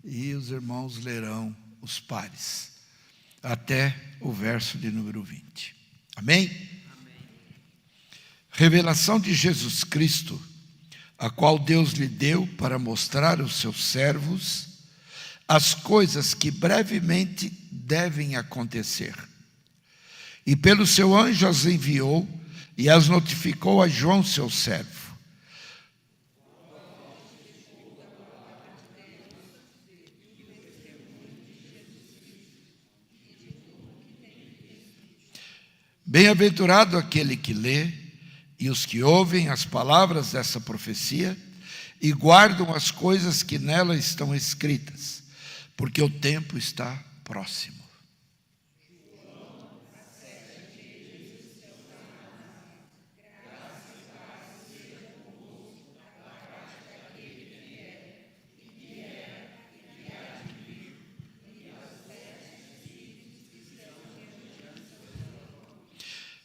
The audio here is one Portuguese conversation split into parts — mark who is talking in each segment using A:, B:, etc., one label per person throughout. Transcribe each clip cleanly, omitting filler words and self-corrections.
A: e os irmãos lerão os pares, até o verso de número 20. Amém?
B: Amém.
A: Revelação de Jesus Cristo, a qual Deus lhe deu para mostrar aos seus servos as coisas que brevemente devem acontecer. E pelo seu anjo as enviou e as notificou a João, seu servo. Bem-aventurado aquele que lê e os que ouvem as palavras dessa profecia e guardam as coisas que nela estão escritas, porque o tempo está próximo.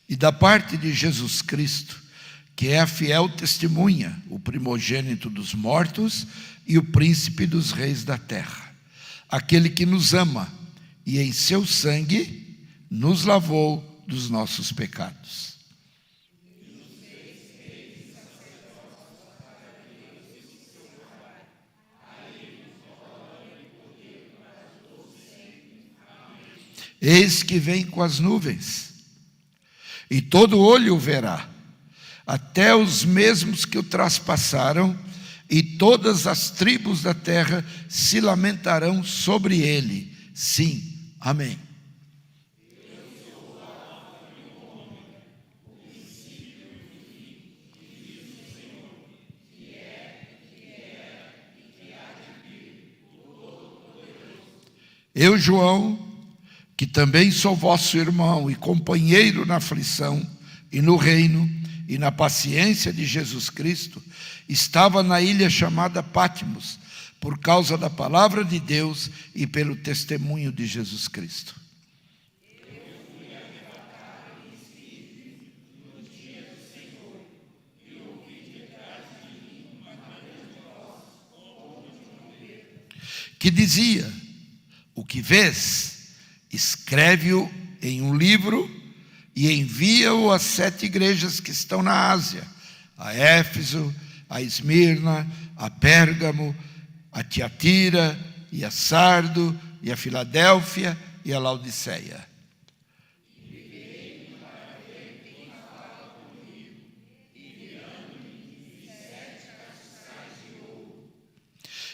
A: E da parte de Jesus Cristo, que é a fiel testemunha, o primogênito dos mortos e o príncipe dos reis da terra, aquele que nos ama e em seu sangue nos lavou dos nossos pecados. Eis que vem com as nuvens, e todo olho o verá, até os mesmos que o traspassaram, e todas as tribos da terra se lamentarão sobre ele. Sim, amém. Eu, João, que também sou vosso irmão e companheiro na aflição e no reino e na paciência de Jesus Cristo, estava na ilha chamada Patmos, por causa da palavra de Deus e pelo testemunho de Jesus Cristo. Que dizia: o que vês, escreve-o em um livro e envia-o às 7 igrejas que estão na Ásia, a Éfeso, a Esmirna, a Pérgamo, a Tiatira e a Sardo, e a Filadélfia e a Laodiceia.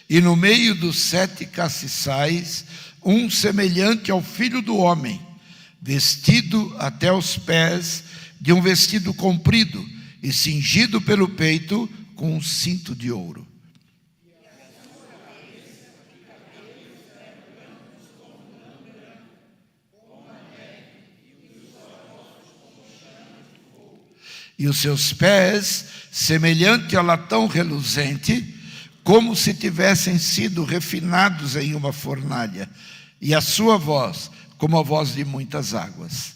A: E no meio dos 7 castiçais, um semelhante ao Filho do Homem, vestido até os pés de um vestido comprido e cingido pelo peito com um cinto de ouro. E os seus pés, semelhante a latão reluzente, como se tivessem sido refinados em uma fornalha, e a sua voz, como a voz de muitas águas.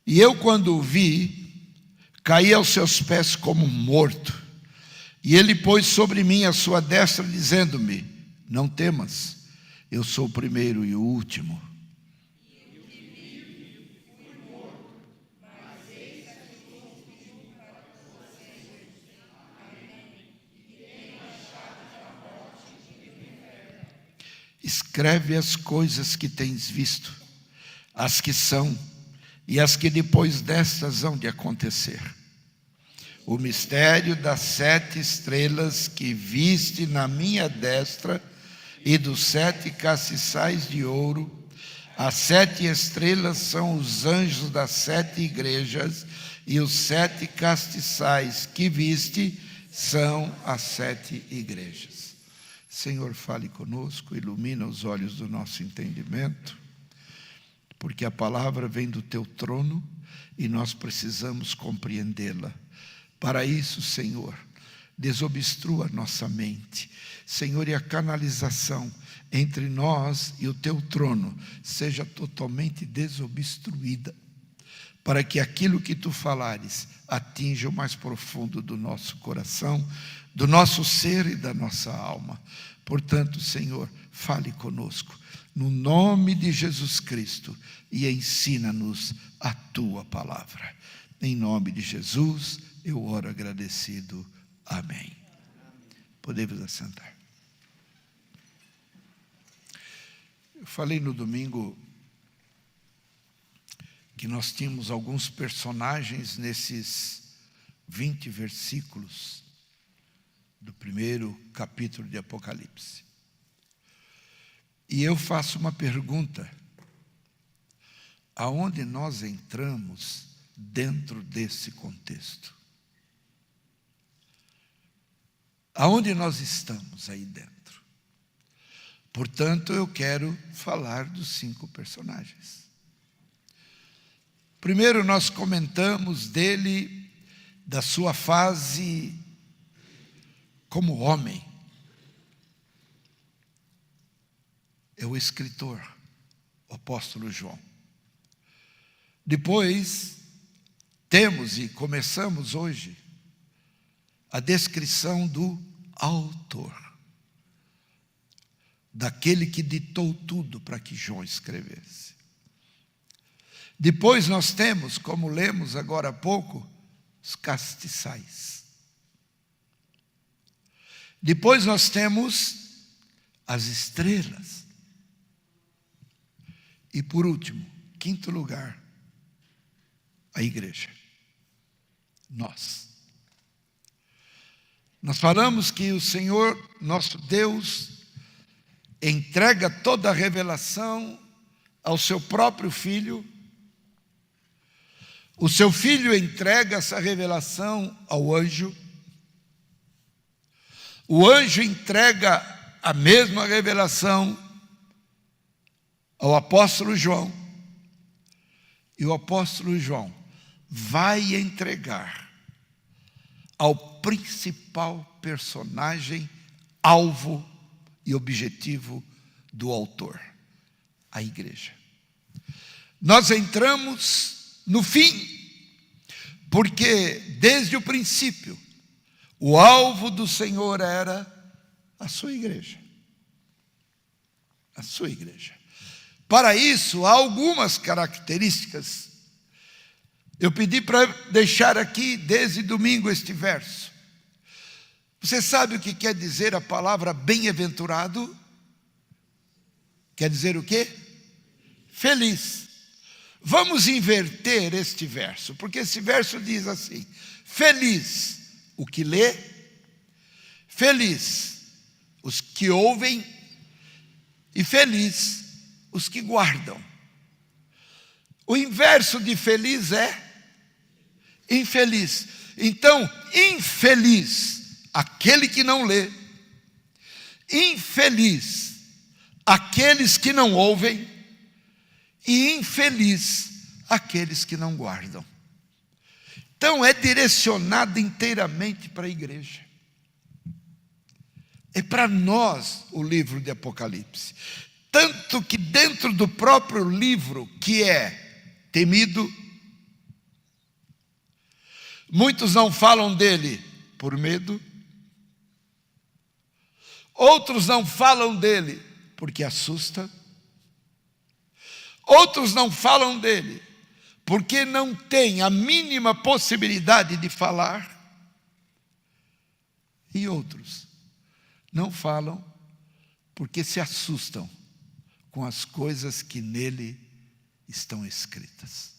A: E eu, quando o vi, caí aos seus pés como morto. E ele pôs sobre mim a sua destra, dizendo-me: não temas, eu sou o primeiro e o último. Escreve as coisas que tens visto, as que são e as que depois destas hão de acontecer. O mistério das 7 estrelas que viste na minha destra e dos 7 castiçais de ouro. As 7 estrelas são os anjos das 7 igrejas, e os 7 castiçais que viste são as 7 igrejas. Senhor, fale conosco, ilumina os olhos do nosso entendimento, porque a palavra vem do teu trono e nós precisamos compreendê-la. Para isso, Senhor, desobstrua nossa mente. Senhor, e a canalização entre nós e o teu trono seja totalmente desobstruída, para que aquilo que tu falares atinja o mais profundo do nosso coração, do nosso ser e da nossa alma. Portanto, Senhor, fale conosco, no nome de Jesus Cristo, e ensina-nos a tua palavra. Em nome de Jesus, eu oro agradecido. Amém. Podemos assentar. Eu falei no domingo que nós tínhamos alguns personagens nesses 20 versículos do primeiro capítulo de Apocalipse. E eu faço uma pergunta: aonde nós entramos dentro desse contexto? Aonde nós estamos aí dentro? Portanto, eu quero falar dos 5 personagens. Primeiro, nós comentamos dele, da sua fase como homem. É o escritor, o apóstolo João. Depois, temos e começamos hoje a descrição do autor, daquele que ditou tudo para que João escrevesse. Depois nós temos, como lemos agora há pouco, os castiçais. Depois nós temos as estrelas. E por último, 5º lugar, a igreja. Nós falamos que o Senhor, nosso Deus, entrega toda a revelação ao seu próprio Filho. O seu Filho entrega essa revelação ao anjo. O anjo entrega a mesma revelação ao apóstolo João. E o apóstolo João vai entregar ao principal personagem, alvo e objetivo do autor, a igreja. Nós entramos no fim, porque desde o princípio, o alvo do Senhor era a sua igreja. A sua igreja. Para isso, há algumas características. Eu pedi para deixar aqui desde domingo este verso. Você sabe o que quer dizer a palavra bem-aventurado? Quer dizer o quê? Feliz. Vamos inverter este verso, porque esse verso diz assim: feliz o que lê, feliz os que ouvem e feliz os que guardam. O inverso de feliz é infeliz. Então, infeliz aquele que não lê, infeliz aqueles que não ouvem e infeliz aqueles que não guardam. Então é direcionado inteiramente para a igreja. É para nós o livro de Apocalipse. Tanto que dentro do próprio livro, que é temido, muitos não falam dele por medo, outros não falam dele porque assusta, outros não falam dele porque não tem a mínima possibilidade de falar, e outros não falam porque se assustam com as coisas que nele estão escritas.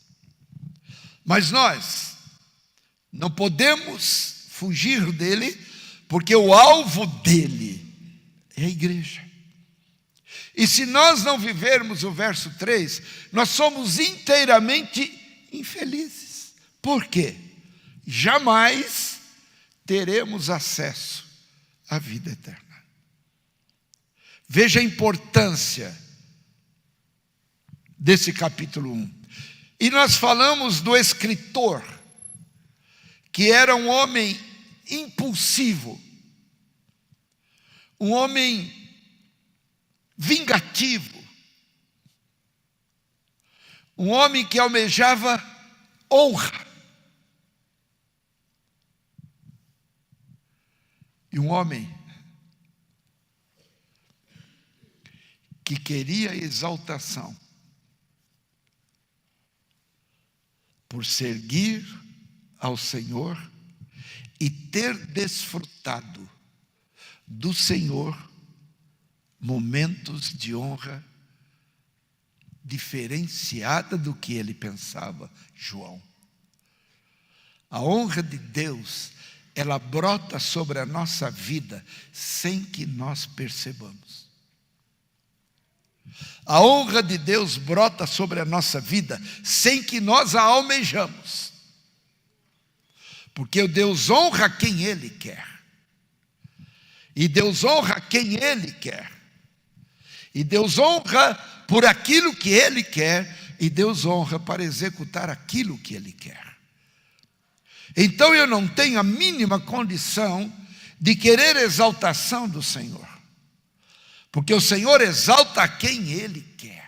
A: Mas nós não podemos fugir dele, porque o alvo dele é a igreja. E se nós não vivermos o verso 3, nós somos inteiramente infelizes. Por quê? Jamais teremos acesso à vida eterna. Veja a importância desse capítulo 1. E nós falamos do escritor, que era um homem impulsivo, um homem vingativo, um homem que almejava honra, e um homem que queria exaltação por servir ao Senhor e ter desfrutado do Senhor momentos de honra diferenciada do que ele pensava, João. A honra de Deus, ela brota sobre a nossa vida sem que nós percebamos. A honra de Deus brota sobre a nossa vida sem que nós a almejamos. Porque Deus honra quem Ele quer. E Deus honra quem Ele quer. E Deus honra por aquilo que Ele quer. E Deus honra para executar aquilo que Ele quer. Então eu não tenho a mínima condição de querer exaltação do Senhor. Porque o Senhor exalta a quem Ele quer.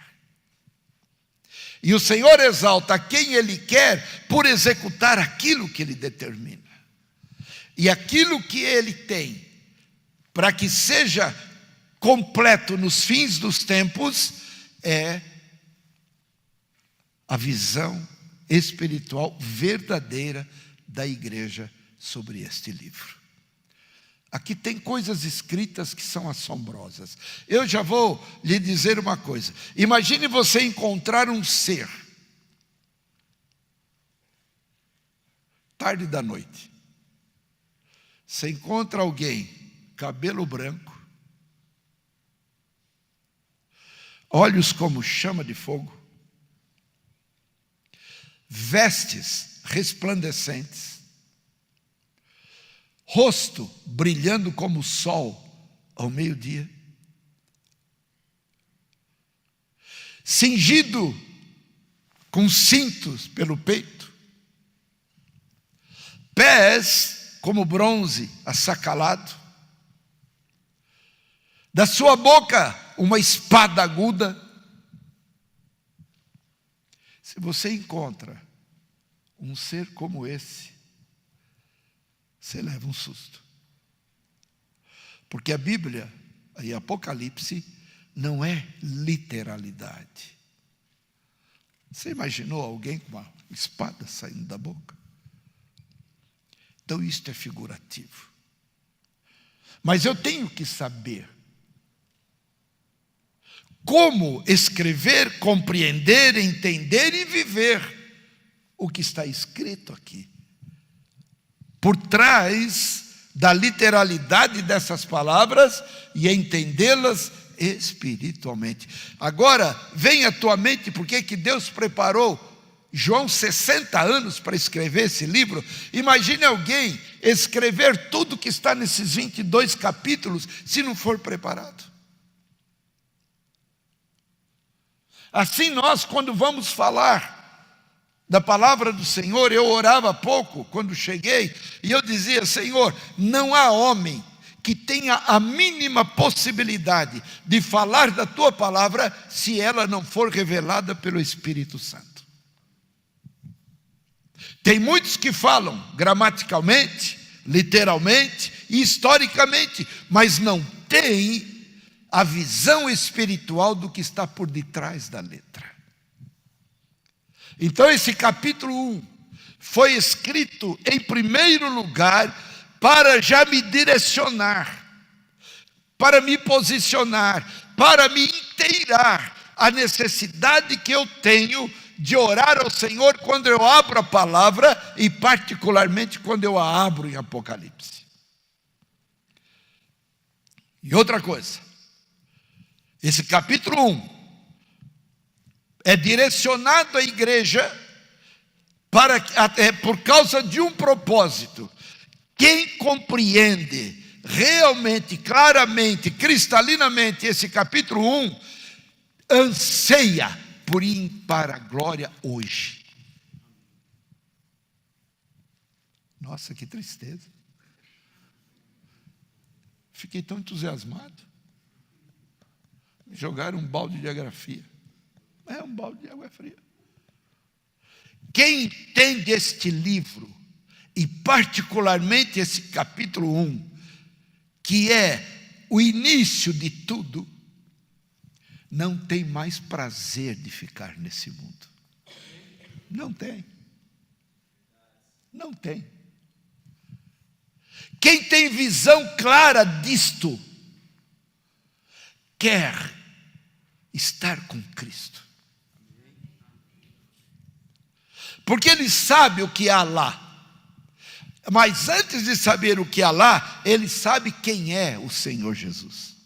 A: E o Senhor exalta a quem Ele quer por executar aquilo que Ele determina. E aquilo que Ele tem para que seja completo nos fins dos tempos é a visão espiritual verdadeira da igreja sobre este livro. Aqui tem coisas escritas que são assombrosas. Eu já vou lhe dizer uma coisa. Imagine você encontrar um ser, tarde da noite. Você encontra alguém, cabelo branco, olhos como chama de fogo, vestes resplandecentes, rosto brilhando como o sol ao meio-dia, cingido com cintos pelo peito, pés como bronze assacalado, da sua boca uma espada aguda. Se você encontra um ser como esse, você leva um susto. Porque a Bíblia, e Apocalipse, não é literalidade. Você imaginou alguém com uma espada saindo da boca? Então isto é figurativo. Mas eu tenho que saber como escrever, compreender, entender e viver o que está escrito aqui. Por trás da literalidade dessas palavras e entendê-las espiritualmente. Agora, vem à tua mente por que Deus preparou João 60 anos para escrever esse livro. Imagine alguém escrever tudo que está nesses 22 capítulos se não for preparado. Assim nós, quando vamos falar da palavra do Senhor, eu orava há pouco, quando cheguei, e eu dizia: Senhor, não há homem que tenha a mínima possibilidade de falar da Tua palavra, se ela não for revelada pelo Espírito Santo. Tem muitos que falam gramaticalmente, literalmente e historicamente, mas não têm a visão espiritual do que está por detrás da letra. Então esse capítulo 1 foi escrito em primeiro lugar para já me direcionar, para me posicionar, para me inteirar a necessidade que eu tenho de orar ao Senhor quando eu abro a palavra e particularmente quando eu a abro em Apocalipse. E outra coisa, esse capítulo 1 é direcionado à igreja por causa de um propósito. Quem compreende realmente, claramente, cristalinamente esse capítulo 1, anseia por ir para a glória hoje. Nossa, que tristeza. Fiquei tão entusiasmado. Me jogaram um balde de água fria. É um balde de água fria. Quem entende este livro, e particularmente esse capítulo 1, que é o início de tudo, não tem mais prazer de ficar nesse mundo. Não tem. Não tem. Quem tem visão clara disto, quer estar com Cristo. Porque ele sabe o que há lá. Mas antes de saber o que há lá, ele sabe quem é o Senhor Jesus.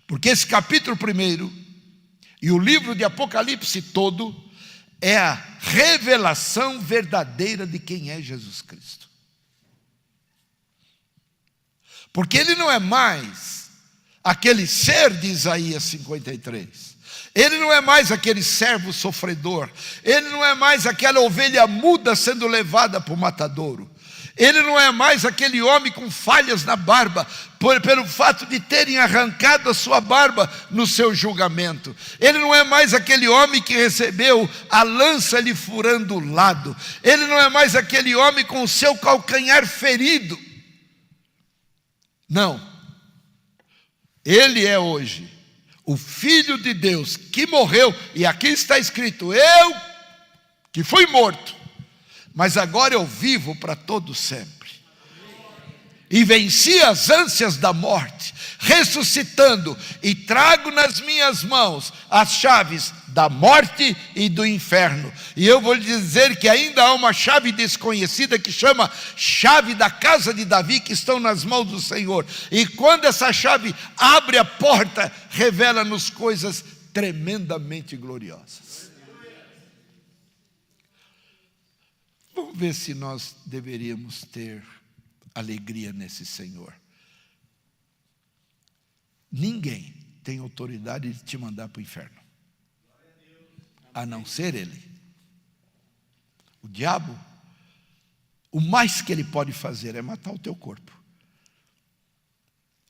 A: Porque esse capítulo 1 e o livro de Apocalipse todo é a revelação verdadeira de quem é Jesus Cristo. Porque ele não é mais aquele ser de Isaías 53. Ele não é mais aquele servo sofredor. Ele não é mais aquela ovelha muda sendo levada para o matadouro. Ele não é mais aquele homem com falhas na barba, pelo fato de terem arrancado a sua barba no seu julgamento. Ele não é mais aquele homem que recebeu a lança lhe furando o lado. Ele não é mais aquele homem com o seu calcanhar ferido. Não. Ele é hoje o Filho de Deus que morreu, e aqui está escrito: eu que fui morto, mas agora eu vivo para todo sempre. E venci as ânsias da morte, ressuscitando, e trago nas minhas mãos as chaves da morte e do inferno. E eu vou lhe dizer que ainda há uma chave desconhecida que chama chave da casa de Davi, que estão nas mãos do Senhor. E quando essa chave abre a porta, revela-nos coisas tremendamente gloriosas. Vamos ver se nós deveríamos ter alegria nesse Senhor. Ninguém tem autoridade de te mandar para o inferno, a não ser Ele. O diabo, o mais que ele pode fazer é matar o teu corpo,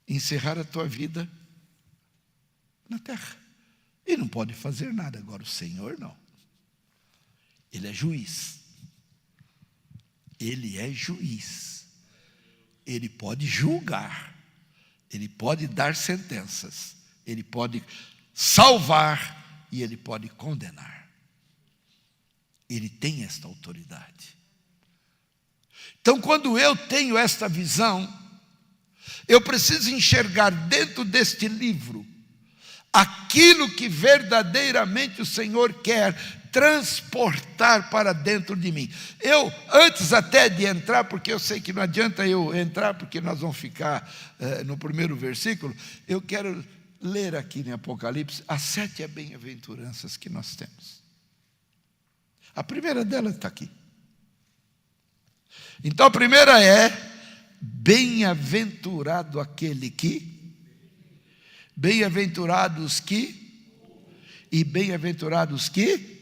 A: encerrar a tua vida na terra. Ele não pode fazer nada. Agora o Senhor não. Ele é juiz. Ele é juiz. Ele pode julgar, ele pode dar sentenças, ele pode salvar e ele pode condenar. Ele tem esta autoridade. Então, quando eu tenho esta visão, eu preciso enxergar dentro deste livro aquilo que verdadeiramente o Senhor quer transportar para dentro de mim. Eu, antes até de entrar, porque eu sei que não adianta eu entrar, porque nós vamos ficar no primeiro versículo, eu quero ler aqui em Apocalipse as 7 bem-aventuranças que nós temos. A primeira delas está aqui. Então a primeira é: bem-aventurado aquele que, bem-aventurados que, e bem-aventurados que.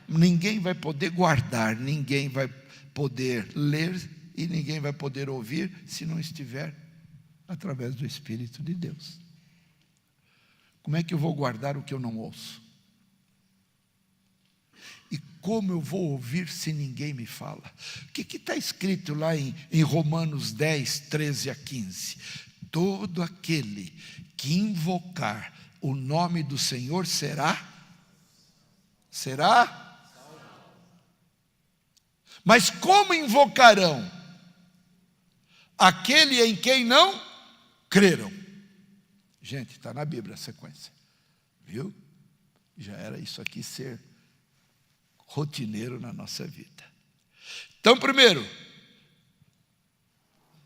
A: Ninguém vai poder guardar, ninguém vai poder ler e ninguém vai poder ouvir se não estiver através do Espírito de Deus. Como é que eu vou guardar o que eu não ouço? E como eu vou ouvir se ninguém me fala? O que está escrito lá em Romanos 10, 13 a 15? Todo aquele que invocar o nome do Senhor será? Mas como invocarão aquele em quem não creram? Gente, está na Bíblia a sequência. Viu? Já era isso aqui ser rotineiro na nossa vida. Então, primeiro,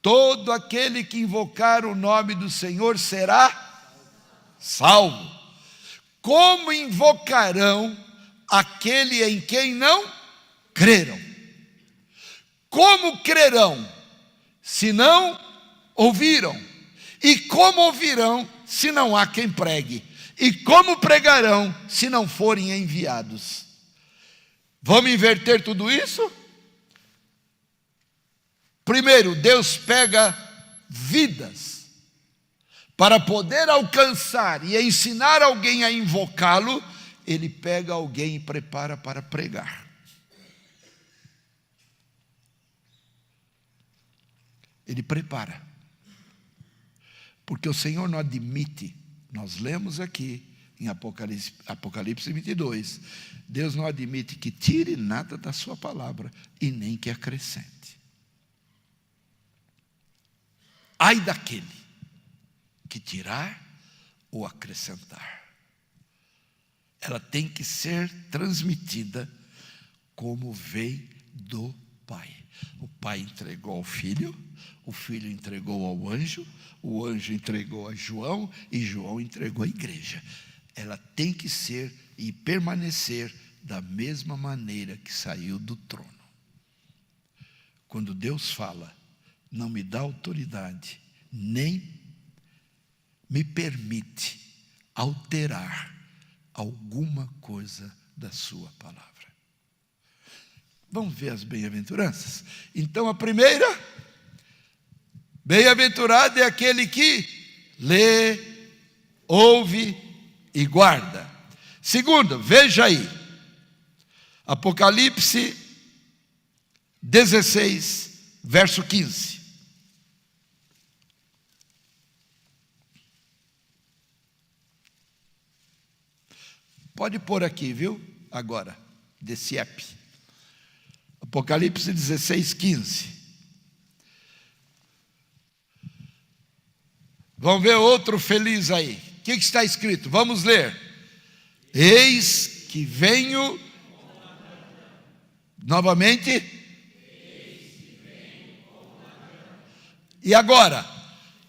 A: todo aquele que invocar o nome do Senhor será salvo. Como invocarão aquele em quem não creram? Como crerão se não ouviram? E como ouvirão se não há quem pregue? E como pregarão se não forem enviados? Vamos inverter tudo isso? Primeiro, Deus pega vidas para poder alcançar e ensinar alguém a invocá-lo, ele pega alguém e prepara para pregar. Ele prepara. Porque o Senhor não admite, nós lemos aqui em Apocalipse 22, Deus não admite que tire nada da sua palavra e nem que acrescente. Ai daquele que tirar ou acrescentar. Ela tem que ser transmitida como veio do Pai. O Pai entregou ao Filho, o Filho entregou ao anjo, o anjo entregou a João e João entregou à igreja. Ela tem que ser e permanecer da mesma maneira que saiu do trono. Quando Deus fala, não me dá autoridade, nem me permite alterar alguma coisa da sua palavra. Vamos ver as bem-aventuranças? Então a primeira, bem-aventurado é aquele que lê, ouve e guarda. Segunda, veja aí, Apocalipse 16, verso 15. Pode pôr aqui, viu? Agora, desse app. Apocalipse 16, 15. Vamos ver outro feliz aí. O que está escrito? Vamos ler. Eis que venho. Novamente. E agora?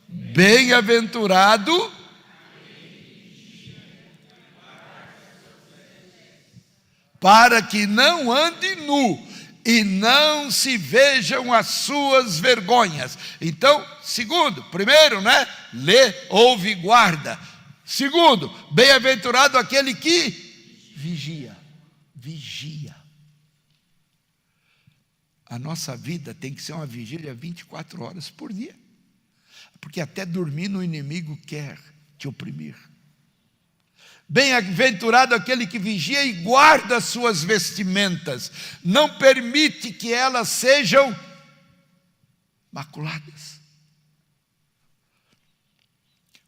A: Bem-aventurado. Para que não ande nu e não se vejam as suas vergonhas. Então, segundo, primeiro, né? Lê, ouve, guarda. Segundo, bem-aventurado aquele que vigia. Vigia. A nossa vida tem que ser uma vigília 24 horas por dia. Porque até dormindo o inimigo quer te oprimir. Bem-aventurado aquele que vigia e guarda as suas vestimentas, não permite que elas sejam maculadas.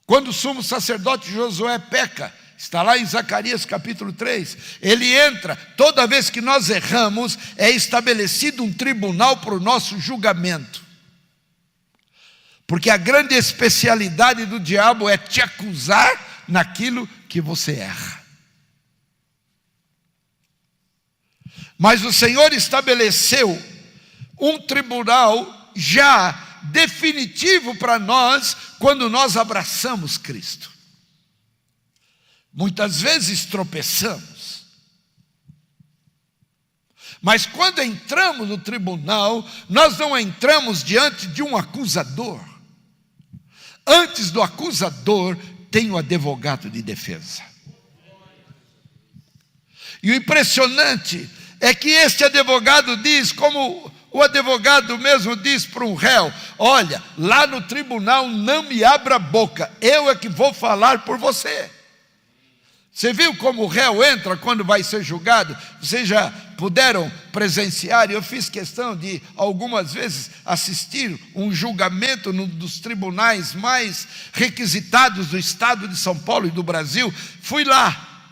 A: Quando o sumo sacerdote Josué peca, está lá em Zacarias capítulo 3, ele entra, toda vez que nós erramos, é estabelecido um tribunal para o nosso julgamento. Porque a grande especialidade do diabo é te acusar naquilo que você erra. Mas o Senhor estabeleceu um tribunal já definitivo para nós quando nós abraçamos Cristo. Muitas vezes tropeçamos. Mas quando entramos no tribunal, nós não entramos diante de um acusador. Antes do acusador, tem o advogado de defesa. E o impressionante é que este advogado diz, como o advogado mesmo diz para um réu: olha, lá no tribunal não me abra a boca, eu é que vou falar por você. Você viu como o réu entra quando vai ser julgado? Vocês já puderam presenciar, e eu fiz questão de algumas vezes assistir um julgamento num dos tribunais mais requisitados do estado de São Paulo e do Brasil. Fui lá.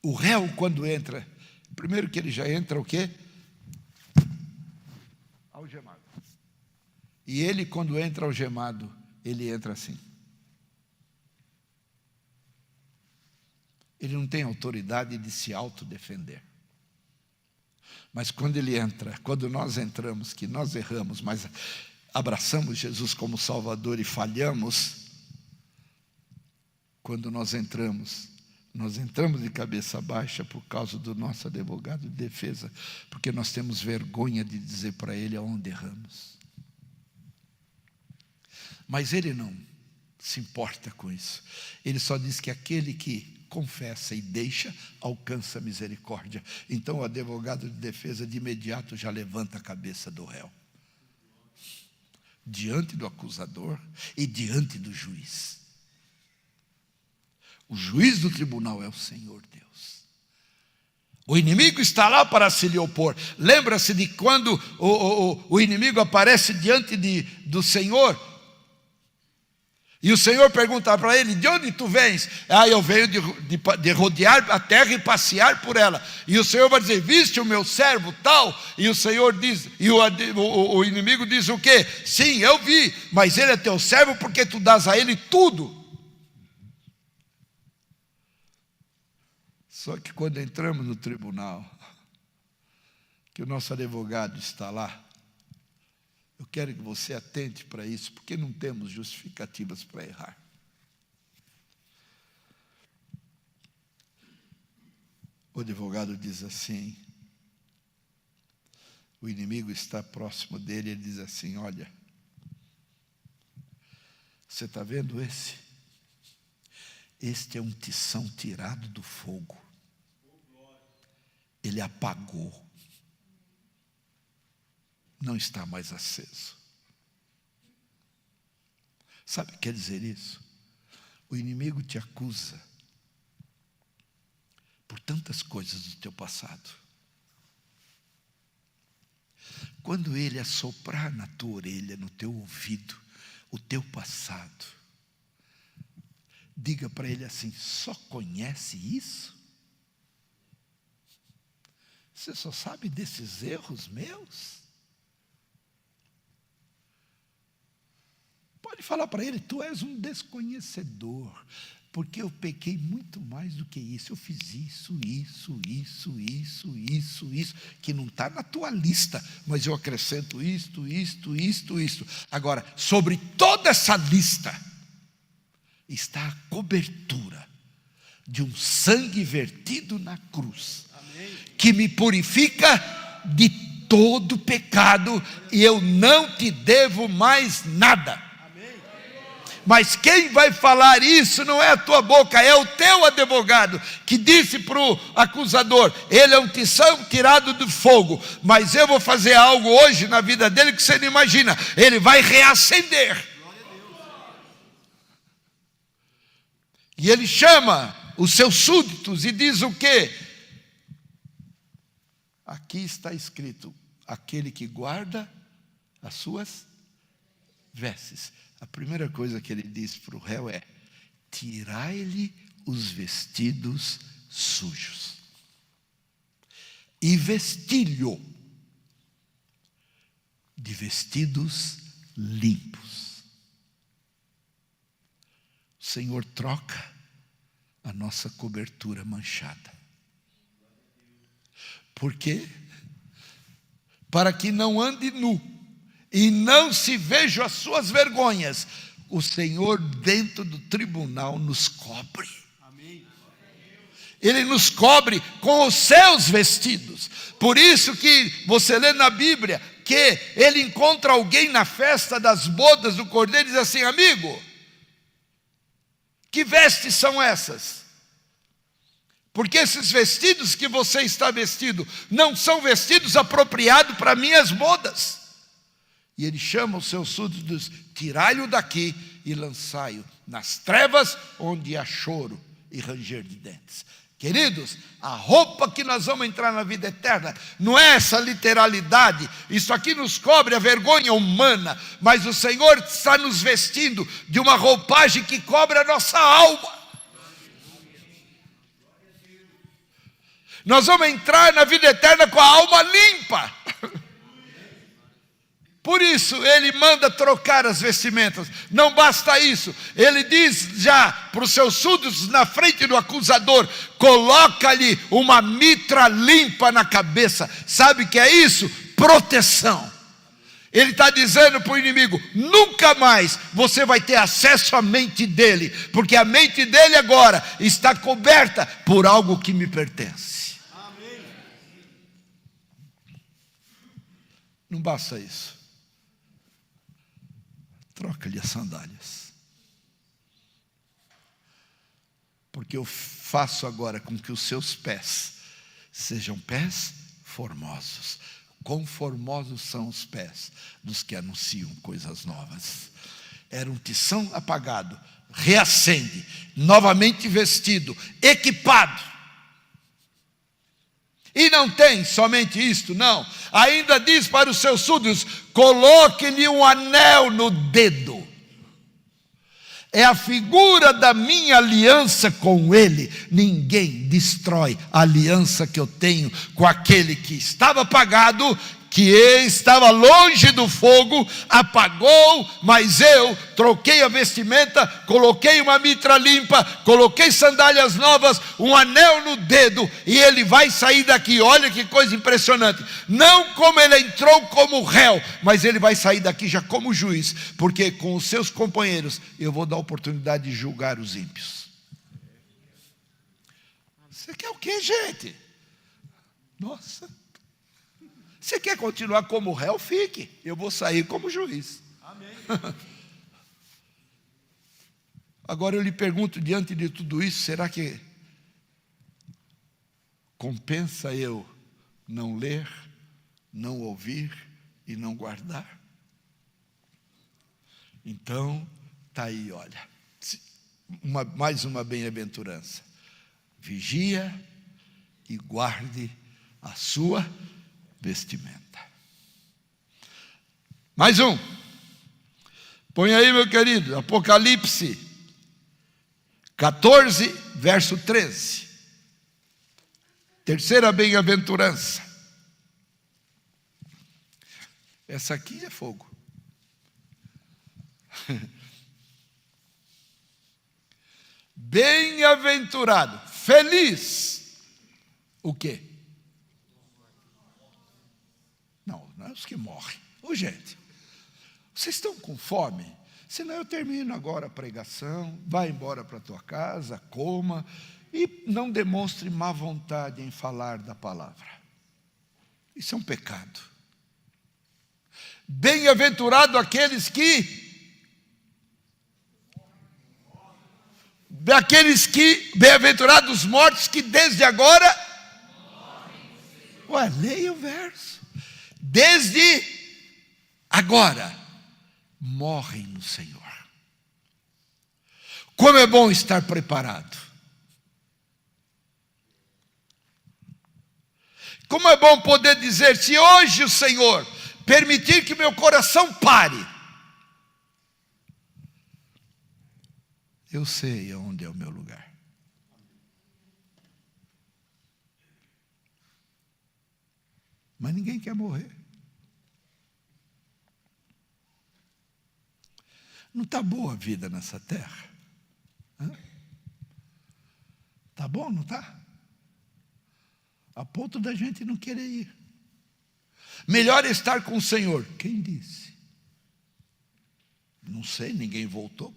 A: O réu, quando entra, primeiro que ele já entra o quê? Algemado. E ele, quando entra algemado, ele entra assim. Ele não tem autoridade de se autodefender. Mas quando ele entra, quando nós entramos, que nós erramos, mas abraçamos Jesus como Salvador e falhamos, quando nós entramos de cabeça baixa por causa do nosso advogado de defesa, porque nós temos vergonha de dizer para ele aonde erramos. Mas ele não se importa com isso. Ele só diz que aquele que confessa e deixa, alcança a misericórdia. Então o advogado de defesa de imediato já levanta a cabeça do réu. diante do acusador e diante do juiz. O juiz do tribunal é o Senhor Deus. O inimigo está lá para se lhe opor. Lembra-se de quando o inimigo aparece diante do Senhor? E o Senhor pergunta para ele: de onde tu vens? Eu venho de rodear a terra e passear por ela. E o Senhor vai dizer: viste o meu servo tal? E o Senhor diz, e o inimigo diz o quê? Sim, eu vi, mas ele é teu servo porque tu dás a ele tudo. Só que quando entramos no tribunal, que o nosso advogado está lá, eu quero que você atente para isso, porque não temos justificativas para errar. O advogado diz assim, o inimigo está próximo dele, ele diz assim: olha, você está vendo esse? Este é um tição tirado do fogo. Ele apagou. Não está mais aceso. Sabe o que quer dizer isso? O inimigo te acusa por tantas coisas do teu passado. Quando ele assoprar na tua orelha, no teu ouvido, o teu passado, diga para ele assim: só conhece isso? Você só sabe desses erros meus? Pode falar para ele: tu és um desconhecedor, porque eu pequei muito mais do que isso. Eu fiz isso, que não está na tua lista, mas eu acrescento isto. Agora, sobre toda essa lista, está a cobertura de um sangue vertido na cruz, que me purifica de todo pecado, e eu não te devo mais nada. Mas quem vai falar isso não é a tua boca, é o teu advogado, que disse para o acusador: ele é um tição tirado do fogo, mas eu vou fazer algo hoje na vida dele que você não imagina, ele vai reacender. E ele chama os seus súditos e diz o quê? Aqui está escrito: aquele que guarda as suas vestes. A primeira coisa que ele diz para o réu é: tirai-lhe os vestidos sujos e vesti-lo de vestidos limpos. O Senhor troca a nossa cobertura manchada. Por quê? Para que não ande nu e não se vejam as suas vergonhas, o Senhor dentro do tribunal nos cobre. Ele nos cobre com os seus vestidos. Por isso que você lê na Bíblia que ele encontra alguém na festa das bodas do Cordeiro e diz assim: amigo, que vestes são essas? Porque esses vestidos que você está vestido não são vestidos apropriados para minhas bodas. E ele chama os seus súditos: tirai-o daqui e lançai-o nas trevas, onde há choro e ranger de dentes. Queridos, a roupa que nós vamos entrar na vida eterna não é essa literalidade. Isso aqui nos cobre a vergonha humana, mas o Senhor está nos vestindo de uma roupagem que cobre a nossa alma. Nós vamos entrar na vida eterna com a alma limpa. Por isso ele manda trocar as vestimentas. Não basta isso, ele diz já para os seus súditos na frente do acusador: coloca-lhe uma mitra limpa na cabeça. Sabe o que é isso? Proteção. Ele está dizendo para o inimigo: nunca mais você vai ter acesso à mente dele, porque a mente dele agora está coberta por algo que me pertence. Amém. Não basta isso. Troca-lhe as sandálias, porque eu faço agora com que os seus pés sejam pés formosos, quão formosos são os pés dos que anunciam coisas novas. Era um tição apagado, reacende, novamente vestido, equipado. E não tem somente isto, não. Ainda diz para os seus súditos: coloque-lhe um anel no dedo. É a figura da minha aliança com ele. Ninguém destrói a aliança que eu tenho com aquele que estava apagado, que estava longe do fogo, apagou, mas eu troquei a vestimenta, coloquei uma mitra limpa, coloquei sandálias novas, um anel no dedo, e ele vai sair daqui. Olha que coisa impressionante. Não como ele entrou como réu, mas ele vai sair daqui já como juiz, porque com os seus companheiros eu vou dar a oportunidade de julgar os ímpios. Você quer o quê, gente? Nossa. Você quer continuar como réu? Fique. Eu vou sair como juiz. Amém. Agora eu lhe pergunto, diante de tudo isso, será que compensa eu não ler, não ouvir e não guardar? Então, está aí, olha, mais uma bem-aventurança. Vigia e guarde a sua vestimenta. Mais um. Põe aí, meu querido, Apocalipse 14, verso 13. Terceira bem-aventurança. Essa aqui é fogo. Bem-aventurado, feliz. O quê? Não é os que morrem. Ô, gente, vocês estão com fome? Senão eu termino agora a pregação, vai embora para a tua casa, coma, e não demonstre má vontade em falar da palavra. Isso é um pecado. Bem-aventurado aqueles bem-aventurados os mortos que desde agora, leia o verso. Desde agora, morrem no Senhor. Como é bom estar preparado. Como é bom poder dizer: se hoje o Senhor permitir que meu coração pare, eu sei onde é o meu lugar. Mas ninguém quer morrer. Não está boa a vida nessa terra? Está bom, não está? A ponto da gente não querer ir. Melhor é estar com o Senhor. Quem disse? Não sei, ninguém voltou.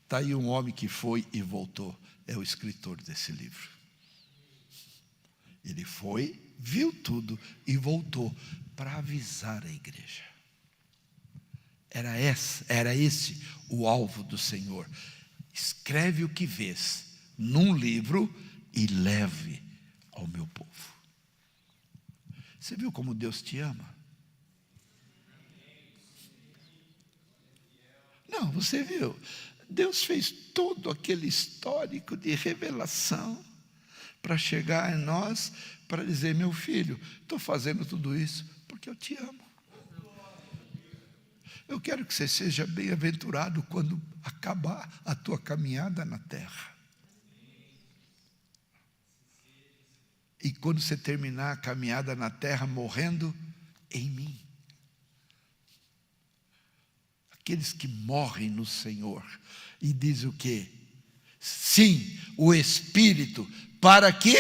A: Está aí um homem que foi e voltou. É o escritor desse livro. Ele foi, viu tudo e voltou para avisar a igreja. Era esse o alvo do Senhor. Escreve o que vês num livro e leve ao meu povo. Você viu como Deus te ama? Não, você viu. Deus fez todo aquele histórico de revelação para chegar em nós, para dizer: meu filho, estou fazendo tudo isso porque eu te amo. Eu quero que você seja bem-aventurado quando acabar a tua caminhada na terra. E quando você terminar a caminhada na terra morrendo em mim. Aqueles que morrem no Senhor. E diz o quê? Sim, o Espírito, para que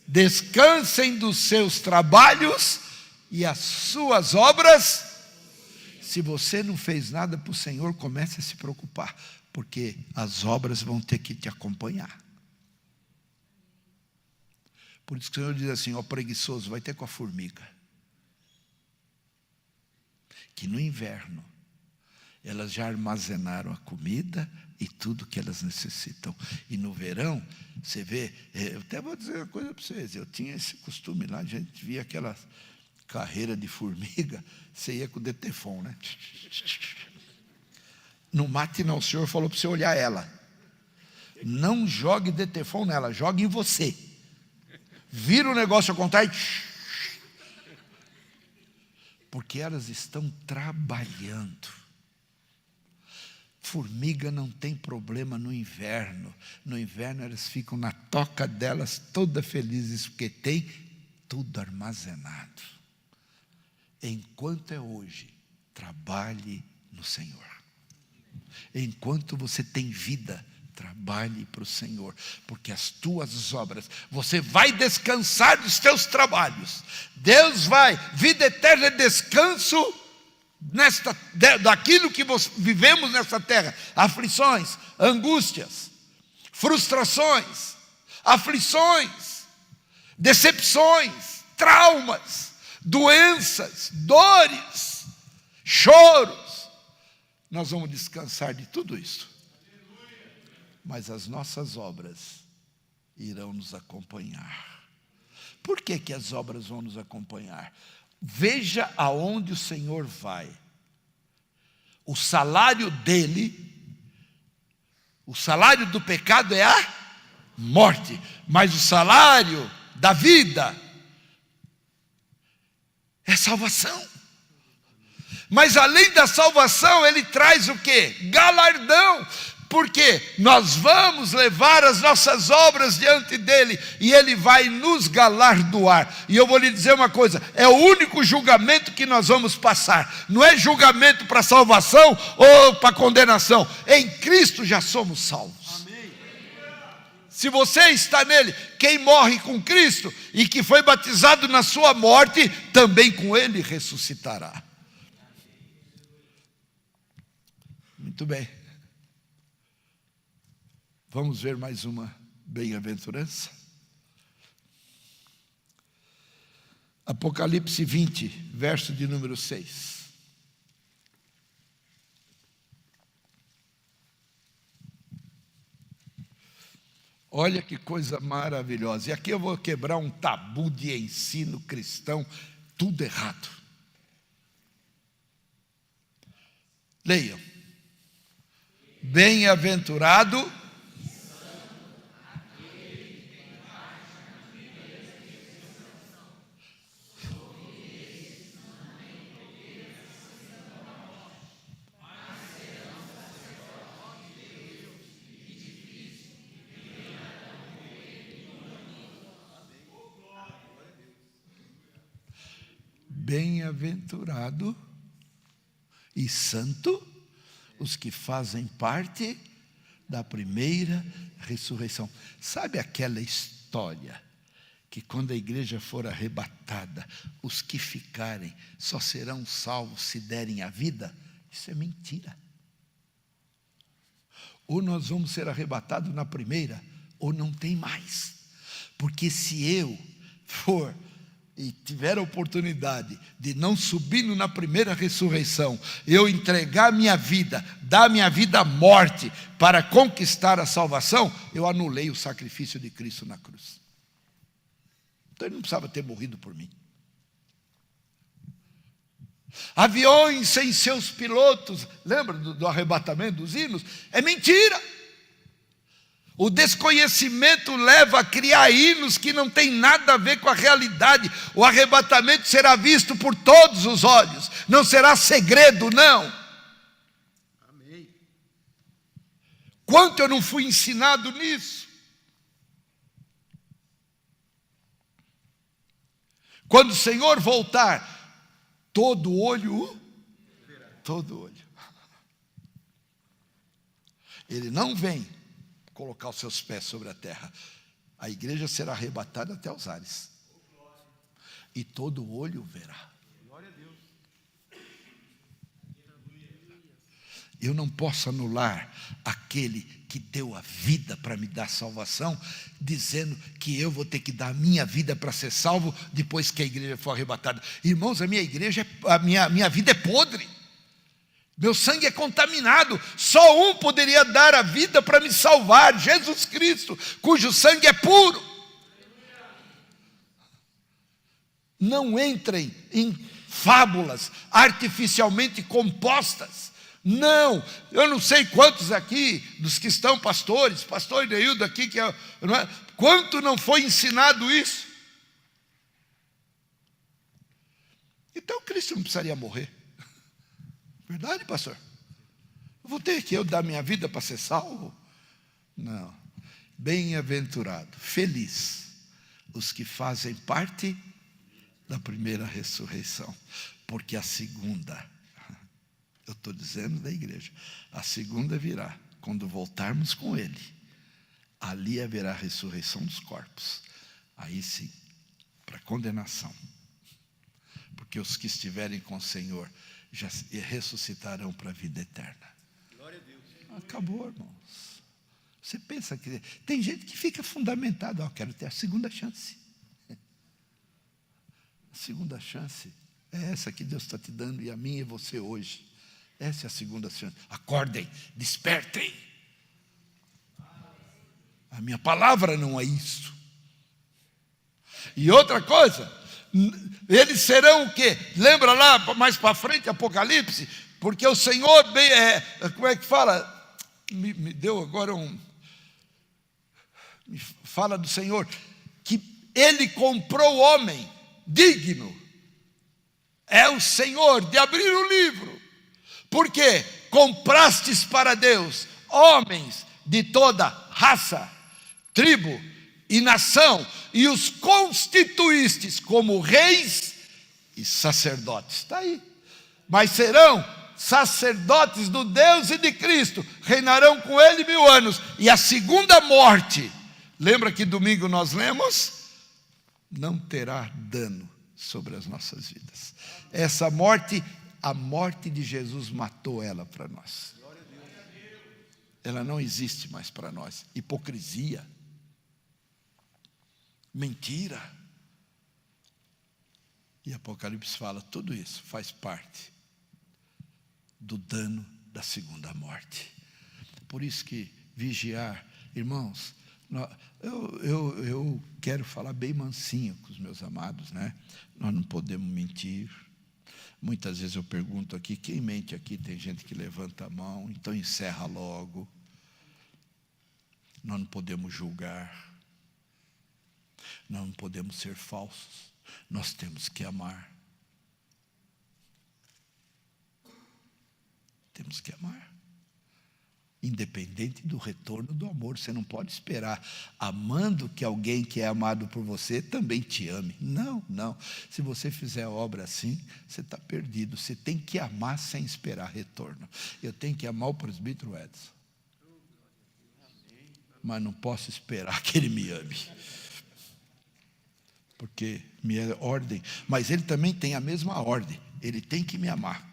A: descansem dos seus trabalhos e as suas obras. Se você não fez nada para o Senhor, comece a se preocupar, porque as obras vão ter que te acompanhar. Por isso que o Senhor diz assim: ó preguiçoso, vai ter com a formiga. Que no inverno elas já armazenaram a comida e tudo que elas necessitam. E no verão, você vê, eu até vou dizer uma coisa para vocês, eu tinha esse costume lá, a gente via Carreira de formiga, você ia com o detefon, né? Não mate não, o Senhor falou para você olhar ela. Não jogue detefon nela, jogue em você. Vira o negócio ao contrário. Porque elas estão trabalhando. Formiga não tem problema no inverno. No inverno elas ficam na toca delas, todas felizes, porque tem tudo armazenado. Enquanto é hoje, trabalhe no Senhor. Enquanto você tem vida, trabalhe para o Senhor, porque as tuas obras, você vai descansar dos teus trabalhos. Deus vai, vida eterna é descanso daquilo que vivemos nesta terra, aflições, angústias, frustrações, aflições, decepções, traumas, doenças, dores, choros. Nós vamos descansar de tudo isso. Mas as nossas obras irão nos acompanhar. Por que que as obras vão nos acompanhar? Veja aonde o Senhor vai. O salário dele, o salário do pecado é a morte, mas o salário da vida é salvação. Mas além da salvação, ele traz o quê? Galardão. Porque nós vamos levar as nossas obras diante dele e ele vai nos galardoar. E eu vou lhe dizer uma coisa: é o único julgamento que nós vamos passar. Não é julgamento para salvação ou para condenação. Em Cristo já somos salvos. Amém. Se você está nele, quem morre com Cristo e que foi batizado na sua morte, também com ele ressuscitará. Muito bem. Vamos ver mais uma bem-aventurança. Apocalipse 20, verso de número 6. Olha que coisa maravilhosa. E aqui eu vou quebrar um tabu de ensino cristão, tudo errado. Leiam. Bem-aventurado bem-aventurado e santo os que fazem parte da primeira ressurreição. Sabe aquela história que quando a igreja for arrebatada, os que ficarem só serão salvos se derem a vida? Isso é mentira. Ou nós vamos ser arrebatados na primeira, ou não tem mais. Porque se eu for e tiver a oportunidade de não subir na primeira ressurreição, eu entregar minha vida, dar minha vida à morte para conquistar a salvação, eu anulei o sacrifício de Cristo na cruz. Então ele não precisava ter morrido por mim. Aviões sem seus pilotos, lembra do arrebatamento dos hinos? É mentira. O desconhecimento leva a criar hinos que não tem nada a ver com a realidade. O arrebatamento será visto por todos os olhos. Não será segredo, não. Amém. Quanto eu não fui ensinado nisso? Quando o Senhor voltar, todo olho. Ele não vem colocar os seus pés sobre a terra. A igreja será arrebatada até os ares. E todo olho verá. Eu não posso anular aquele que deu a vida para me dar salvação, dizendo que eu vou ter que dar a minha vida para ser salvo depois que a igreja for arrebatada. Irmãos, a minha igreja, a minha vida é podre. Meu sangue é contaminado. Só um poderia dar a vida para me salvar, Jesus Cristo, cujo sangue é puro. Não entrem em fábulas artificialmente compostas. Não, eu não sei quantos aqui, dos que estão pastores, pastor Neildo aqui, não é, quanto não foi ensinado isso? Então Cristo não precisaria morrer. Verdade, pastor? Eu vou ter que eu dar minha vida para ser salvo? Não. Bem-aventurado, feliz, os que fazem parte da primeira ressurreição, porque a segunda, eu estou dizendo da igreja, a segunda virá, quando voltarmos com Ele, ali haverá a ressurreição dos corpos, aí sim, para condenação, porque os que estiverem com o Senhor, já ressuscitarão para a vida eterna.
B: Glória a Deus.
A: Acabou, irmãos. Você pensa que tem gente que fica fundamentado, quero ter a segunda chance. A segunda chance é essa que Deus está te dando, e a mim e você hoje. Essa é a segunda chance. Acordem, despertem. A minha palavra não é isso. E outra coisa, eles serão o quê? Lembra lá mais para frente, Apocalipse? Porque o Senhor, como é que fala? Me deu agora me fala do Senhor, que Ele comprou o homem digno. É o Senhor de abrir o livro. Porque comprastes para Deus homens de toda raça, tribo e nação, e os constituístes como reis e sacerdotes. Está aí. Mas serão sacerdotes do Deus e de Cristo, reinarão com Ele 1000 anos. E a segunda morte, lembra que domingo nós lemos? Não terá dano sobre as nossas vidas. Essa morte, a morte de Jesus matou ela para nós. Ela não existe mais para nós. Hipocrisia, mentira. E Apocalipse fala, tudo isso faz parte do dano da segunda morte. Por isso que vigiar, irmãos, eu quero falar bem mansinho com os meus amados, né? Nós não podemos mentir. Muitas vezes eu pergunto aqui, quem mente aqui? Tem gente que levanta a mão, então encerra logo. Nós não podemos julgar. Nós não podemos ser falsos. Nós temos que amar. Temos que amar. Independente do retorno do amor. Você não pode esperar, amando, que alguém que é amado por você também te ame. Não, não. Se você fizer a obra assim, você está perdido. Você tem que amar sem esperar retorno. Eu tenho que amar o presbítero Edson, mas não posso esperar que ele me ame, porque minha ordem, mas ele também tem a mesma ordem, ele tem que me amar,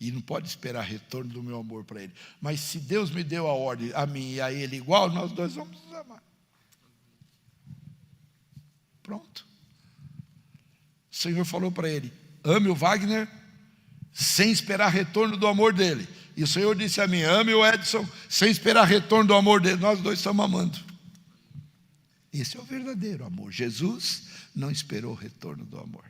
A: e não pode esperar retorno do meu amor para ele. Mas se Deus me deu a ordem, a mim e a ele igual, nós dois vamos nos amar. Pronto. O Senhor falou para ele, ame o Wagner sem esperar retorno do amor dele. E o Senhor disse a mim, ame o Edson sem esperar retorno do amor dele. Nós dois estamos amando. Esse é o verdadeiro amor. Jesus não esperou o retorno do amor.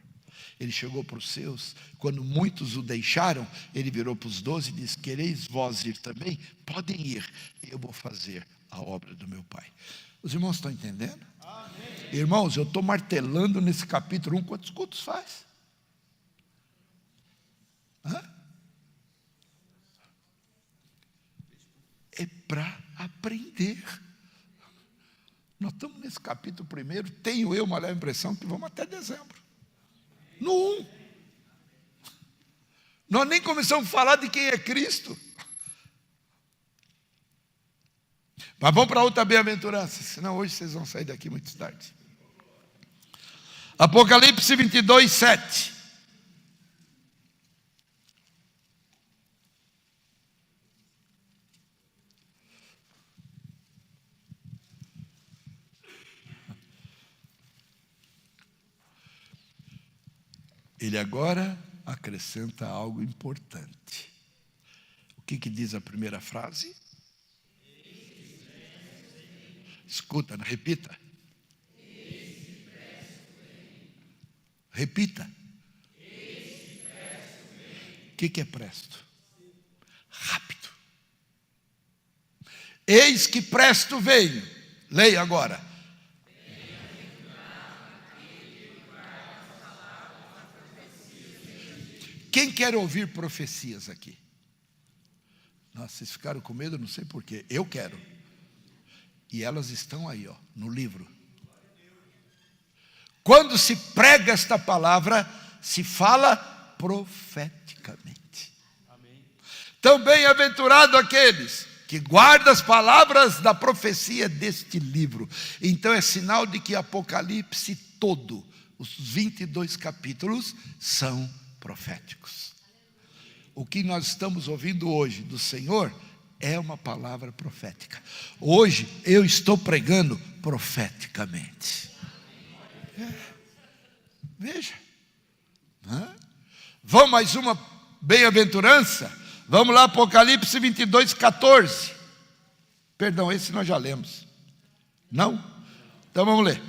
A: Ele chegou para os seus, quando muitos o deixaram, ele virou para os 12 e disse, quereis vós ir também? Podem ir, eu vou fazer a obra do meu Pai. Os irmãos estão entendendo? Amém. Irmãos, eu estou martelando nesse capítulo 1, quantos cultos faz? É para aprender. Nós estamos nesse capítulo 1, tenho eu uma leve impressão que vamos até dezembro. No 1. Nós nem começamos a falar de quem é Cristo. Mas vamos para outra bem-aventurança, senão hoje vocês vão sair daqui muito tarde. Apocalipse 22, 7. Ele agora acrescenta algo importante. O que diz a primeira frase? Escuta, repita. Repita. O que é presto? Rápido. Eis que presto venho. Leia agora. Quem quer ouvir profecias aqui? Nossa, vocês ficaram com medo, não sei porquê. Eu quero. E elas estão aí, ó, no livro. Quando se prega esta palavra, se fala profeticamente. Amém. Então, bem-aventurado aqueles que guardam as palavras da profecia deste livro. Então, é sinal de que Apocalipse todo, os 22 capítulos, são proféticos. O que nós estamos ouvindo hoje do Senhor é uma palavra profética. Hoje eu estou pregando profeticamente. Veja. Vamos mais uma bem-aventurança? Vamos lá, Apocalipse 22, 14. Perdão, esse nós já lemos. Não? Então vamos ler.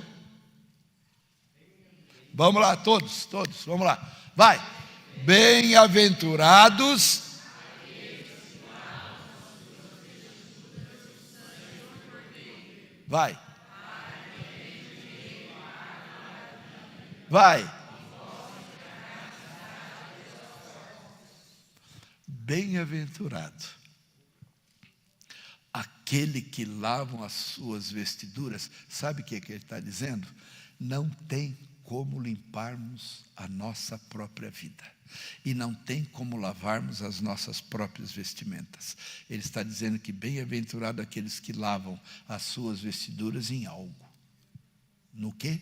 A: Vamos lá, todos, vamos lá. Vai. Bem-aventurados. Vai. Vai. Bem-aventurado aquele que lavam as suas vestiduras. Sabe o que ele está dizendo? Não tem como limparmos a nossa própria vida. E não tem como lavarmos as nossas próprias vestimentas. Ele está dizendo que bem-aventurado aqueles que lavam as suas vestiduras em algo. No quê?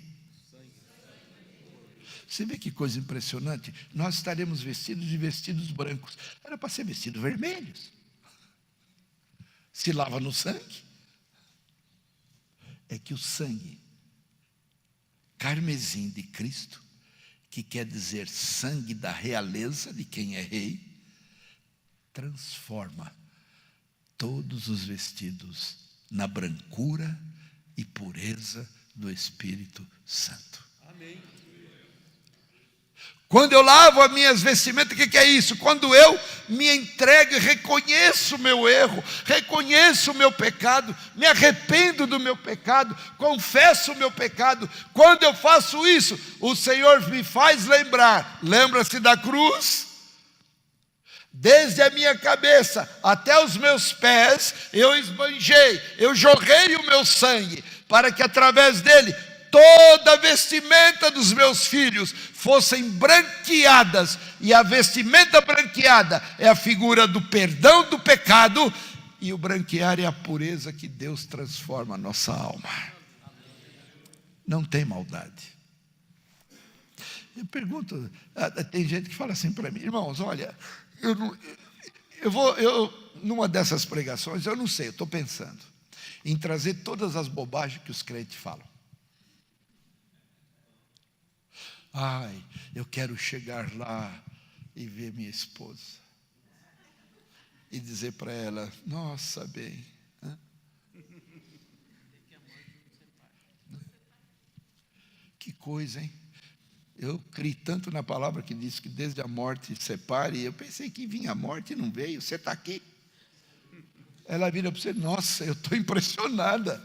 A: Você vê que coisa impressionante? Nós estaremos vestidos de vestidos brancos. Era para ser vestidos vermelhos. Se lava no sangue. É que o sangue carmesim de Cristo, que quer dizer sangue da realeza de quem é rei, transforma todos os vestidos na brancura e pureza do Espírito Santo. Amém. Quando eu lavo as minhas vestimentas, o que é isso? Quando eu me entrego e reconheço o meu erro, reconheço o meu pecado, me arrependo do meu pecado, confesso o meu pecado. Quando eu faço isso, o Senhor me faz lembrar. Lembra-se da cruz? Desde a minha cabeça até os meus pés, eu esbanjei, eu jorrei o meu sangue, para que através dele toda a vestimenta dos meus filhos fossem branqueadas. E a vestimenta branqueada é a figura do perdão do pecado, e o branquear é a pureza que Deus transforma a nossa alma. Não tem maldade. Eu pergunto, tem gente que fala assim para mim: irmãos, olha, numa dessas pregações, eu não sei, eu estou pensando em trazer todas as bobagens que os crentes falam. Ai, eu quero chegar lá e ver minha esposa e dizer para ela: nossa, bem, que coisa, hein? Eu criei tanto na palavra que diz que desde a morte separe. Eu pensei que vinha a morte e não veio. Você está aqui? Ela vira para você: nossa, eu estou impressionada,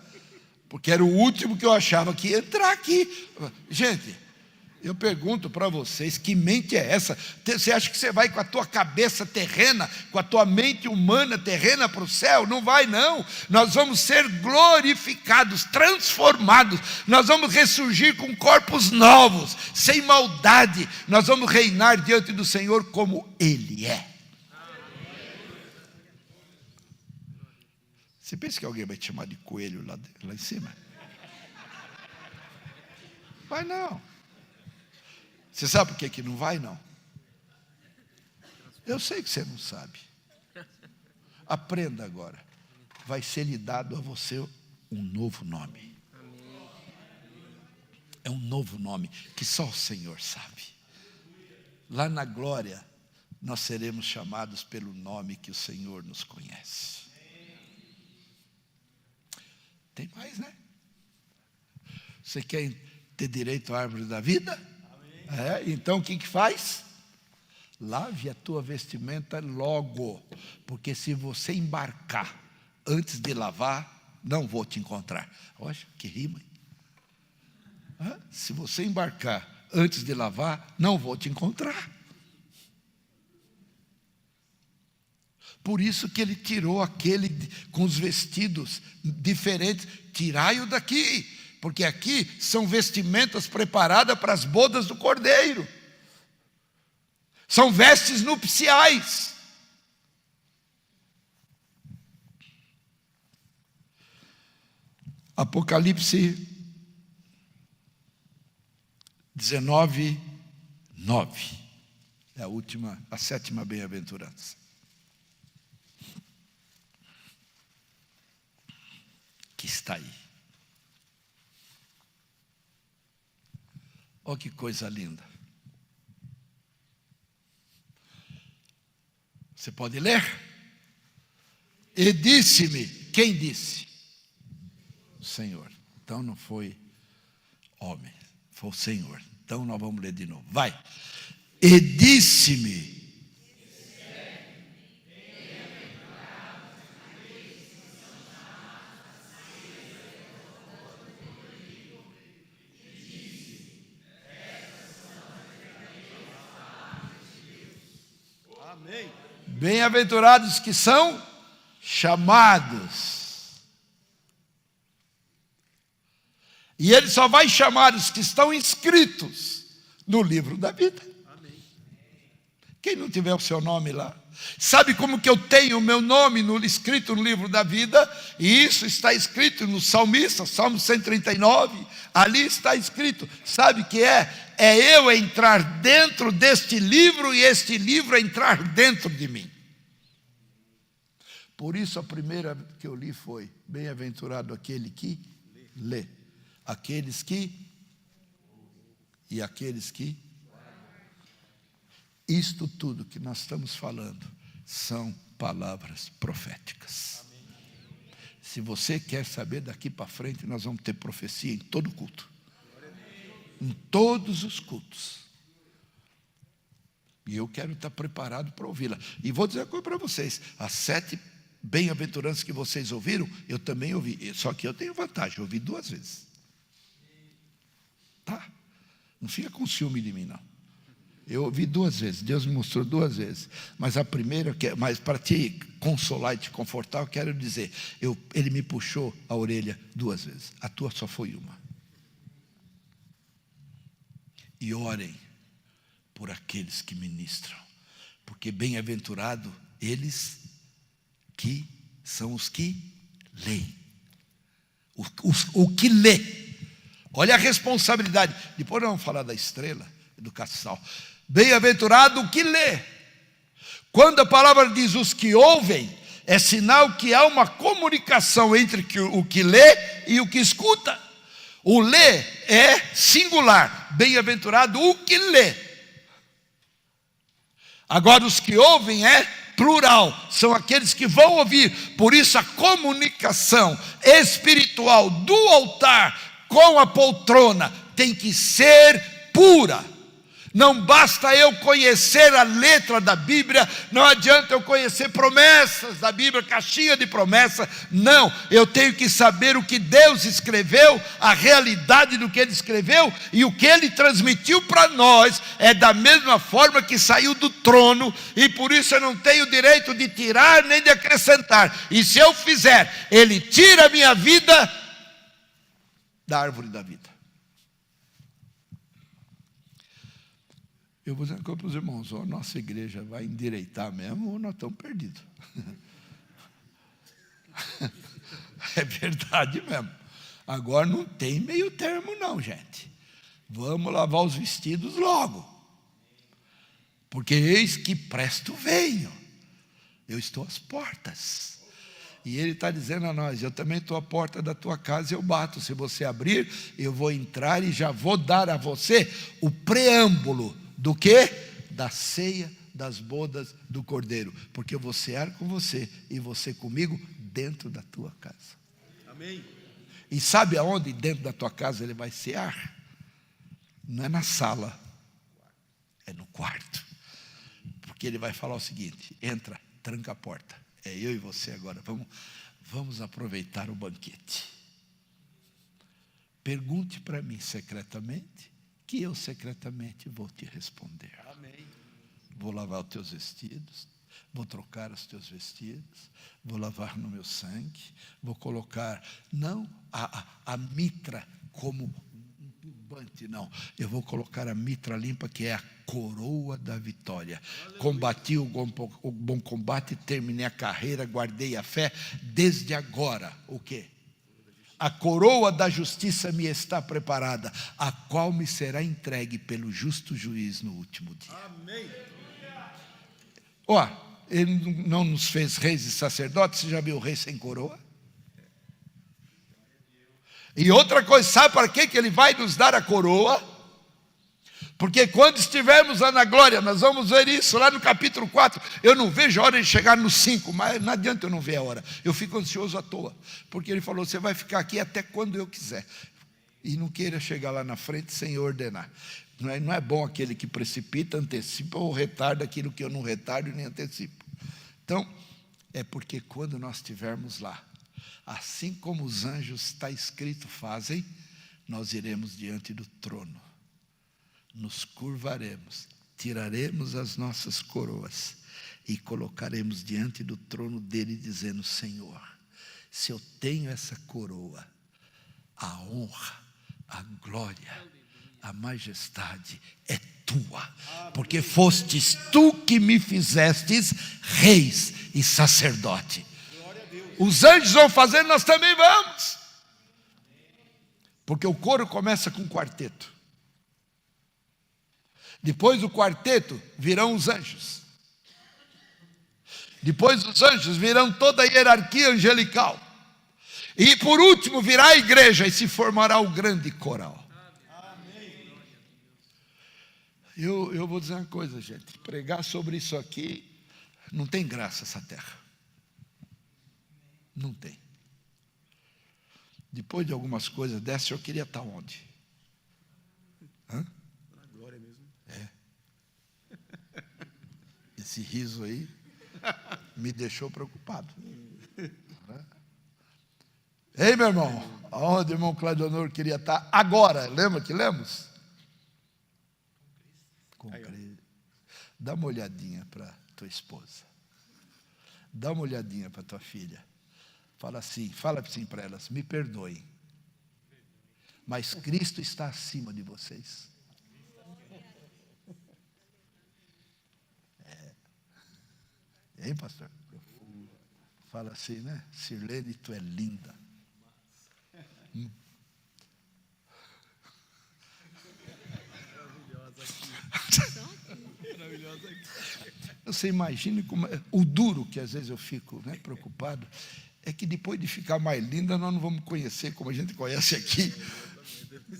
A: porque era o último que eu achava que ia entrar aqui. Gente, eu pergunto para vocês, que mente é essa? Você acha que você vai com a tua cabeça terrena, com a tua mente humana terrena para o céu? Não vai, não. Nós vamos ser glorificados, transformados. Nós vamos ressurgir com corpos novos, sem maldade. Nós vamos reinar diante do Senhor como Ele é. Você pensa que alguém vai te chamar de coelho lá em cima? Vai não. Você sabe por que não vai, não? Eu sei que você não sabe. Aprenda agora. Vai ser lhe dado a você um novo nome. É um novo nome que só o Senhor sabe. Lá na glória, nós seremos chamados pelo nome que o Senhor nos conhece. Tem mais, né? Você quer ter direito à árvore da vida? Então o que faz? Lave a tua vestimenta logo, porque se você embarcar antes de lavar, não vou te encontrar. Olha que rima. Se você embarcar antes de lavar, não vou te encontrar. Por isso que ele tirou aquele com os vestidos diferentes. Tirai-o daqui, porque aqui são vestimentas preparadas para as bodas do Cordeiro. São vestes nupciais. Apocalipse 19, 9. É a sétima bem-aventurança. Que está aí. Olha que coisa linda. Você pode ler? E disse-me, quem disse? O Senhor. Então não foi homem, foi o Senhor. Então nós vamos ler de novo. Vai. E disse-me.
B: Amém.
A: Bem-aventurados que são chamados. E ele só vai chamar os que estão inscritos no livro da vida.
B: Amém.
A: Quem não tiver o seu nome lá. Sabe como que eu tenho o meu nome escrito no livro da vida? E isso está escrito no Salmista, Salmo 139. Ali está escrito. Sabe o que é? É eu entrar dentro deste livro e este livro entrar dentro de mim. Por isso a primeira que eu li foi: bem-aventurado aquele que lê, aqueles que e aqueles que. Isto tudo que nós estamos falando são palavras proféticas. Se você quer saber daqui para frente, nós vamos ter profecia em todo culto. Em todos os cultos. E eu quero estar preparado para ouvi-la. E vou dizer uma coisa para vocês: as 7 bem-aventuranças que vocês ouviram, eu também ouvi. Só que eu tenho vantagem, eu ouvi 2 vezes. Tá? Não fica com ciúme de mim, não. Eu ouvi 2 vezes, Deus me mostrou 2 vezes. Mas a primeira, mas para te consolar e te confortar, eu quero dizer, ele me puxou a orelha 2 vezes. A tua só foi uma. E orem por aqueles que ministram, porque bem-aventurado eles que são os que leem. O que lê. Olha a responsabilidade. Depois nós vamos falar da estrela, do castiçal. Bem-aventurado o que lê. Quando a palavra diz os que ouvem, é sinal que há uma comunicação entre o que lê e o que escuta. O lê é singular. Bem-aventurado o que lê. Agora os que ouvem é plural. São aqueles que vão ouvir. Por isso a comunicação espiritual do altar com a poltrona tem que ser pura. Não basta eu conhecer a letra da Bíblia, não adianta eu conhecer promessas da Bíblia, caixinha de promessa. Não, eu tenho que saber o que Deus escreveu, a realidade do que Ele escreveu, e o que Ele transmitiu para nós é da mesma forma que saiu do trono, e por isso eu não tenho direito de tirar nem de acrescentar. E se eu fizer, Ele tira a minha vida da árvore da vida. Eu vou dizer uma coisa para os irmãos: a nossa igreja vai endireitar mesmo ou nós estamos perdidos? É verdade mesmo. Agora não tem meio termo não, gente. Vamos lavar os vestidos logo. Porque eis que presto venho. Eu estou às portas. E Ele está dizendo a nós: eu também estou à porta da tua casa e eu bato. Se você abrir, eu vou entrar e já vou dar a você o preâmbulo. Do que? Da ceia das bodas do Cordeiro. Porque eu vou cear com você e você comigo dentro da tua casa.
B: Amém.
A: E sabe aonde dentro da tua casa Ele vai cear? Não é na sala, quarto. Porque ele vai falar o seguinte: entra, tranca a porta. É eu e você agora. Vamos aproveitar o banquete. Pergunte para mim secretamente, que eu secretamente vou te responder.
B: Amém.
A: Vou lavar os teus vestidos, vou trocar os teus vestidos, vou lavar no meu sangue, vou colocar, não a mitra como um turbante, não. Eu vou colocar a mitra limpa, que é a coroa da vitória. Aleluia. Combati o bom combate, terminei a carreira, guardei a fé. Desde agora, o quê? A coroa da justiça me está preparada, a qual me será entregue pelo justo juiz no último dia.
B: Amém.
A: Ó, ele não nos fez reis e sacerdotes. Você já viu o rei sem coroa? E outra coisa, sabe para que ele vai nos dar a coroa? Porque quando estivermos lá na glória, nós vamos ver isso lá no capítulo 4. Eu não vejo a hora de chegar no 5, mas não adianta eu não ver a hora. Eu fico ansioso à toa, porque ele falou: você vai ficar aqui até quando eu quiser. E não queira chegar lá na frente sem ordenar. Não é bom aquele que precipita, antecipa ou retarda aquilo que eu não retardo nem antecipo. Então, é porque quando nós estivermos lá, assim como os anjos, está escrito, fazem, nós iremos diante do trono, nos curvaremos, tiraremos as nossas coroas e colocaremos diante do trono dele, dizendo: Senhor, se eu tenho essa coroa, a honra, a glória, a majestade é tua, porque fostes tu que me fizestes reis e sacerdote. Os anjos vão fazer, nós também vamos, porque o coro começa com um quarteto. Depois do quarteto virão os anjos. Depois dos anjos virão toda a hierarquia angelical. E por último virá a igreja e se formará o grande coral. Eu vou dizer uma coisa, gente. Pregar sobre isso aqui não tem graça essa terra. Não tem. Depois de algumas coisas dessas, eu queria estar onde? Hã?
B: Na glória mesmo.
A: É. Esse riso aí me deixou preocupado. Ei, meu irmão, aonde o irmão Claudionor queria estar agora? Lembra que lemos? Com Cristo. Dá uma olhadinha para tua esposa. Dá uma olhadinha para tua filha. Fala assim para elas: me perdoem, mas Cristo está acima de vocês. Hein, pastor? Fala assim, né? Sirlene, tu é linda. Você imagina como o duro que às vezes eu fico, né, preocupado, é que depois de ficar mais linda, nós não vamos conhecer como a gente conhece aqui.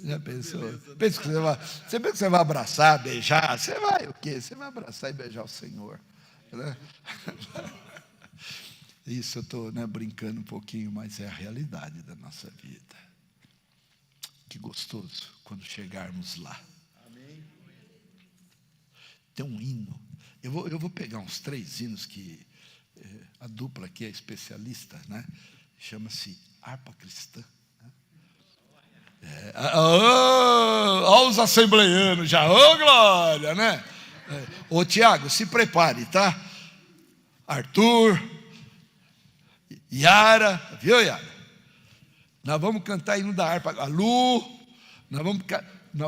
A: Já pensou? Pensa que você pensa que você vai abraçar, beijar, você vai o quê? Você vai abraçar e beijar o Senhor, né? Isso eu estou, né, brincando um pouquinho, mas é a realidade da nossa vida. Que gostoso quando chegarmos lá.
B: Amém.
A: Tem um hino. Eu vou pegar uns 3 hinos que a dupla aqui é especialista, né? Chama-se harpa cristã. Olha os assembleianos já, glória, né? Ô Tiago, se prepare, tá? Arthur, Yara, viu, Yara? Nós vamos cantar hino da harpa. A Lu, nós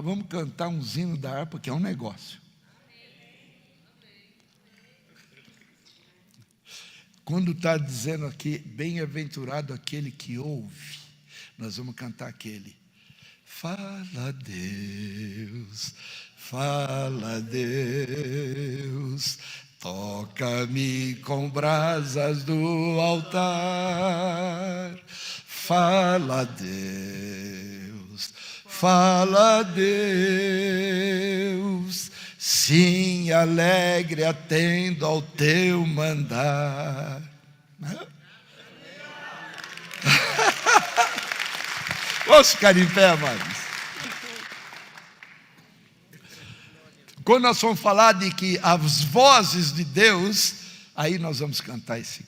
A: vamos cantar uns hinos da harpa, que é um negócio. Quando está dizendo aqui, bem-aventurado aquele que ouve, nós vamos cantar aquele: fala Deus, toca-me com brasas do altar. Fala Deus, sim, alegre atendo ao teu mandar. Vamos ficar em pé, amados. Quando nós vamos falar de que as vozes de Deus, aí nós vamos cantar esse.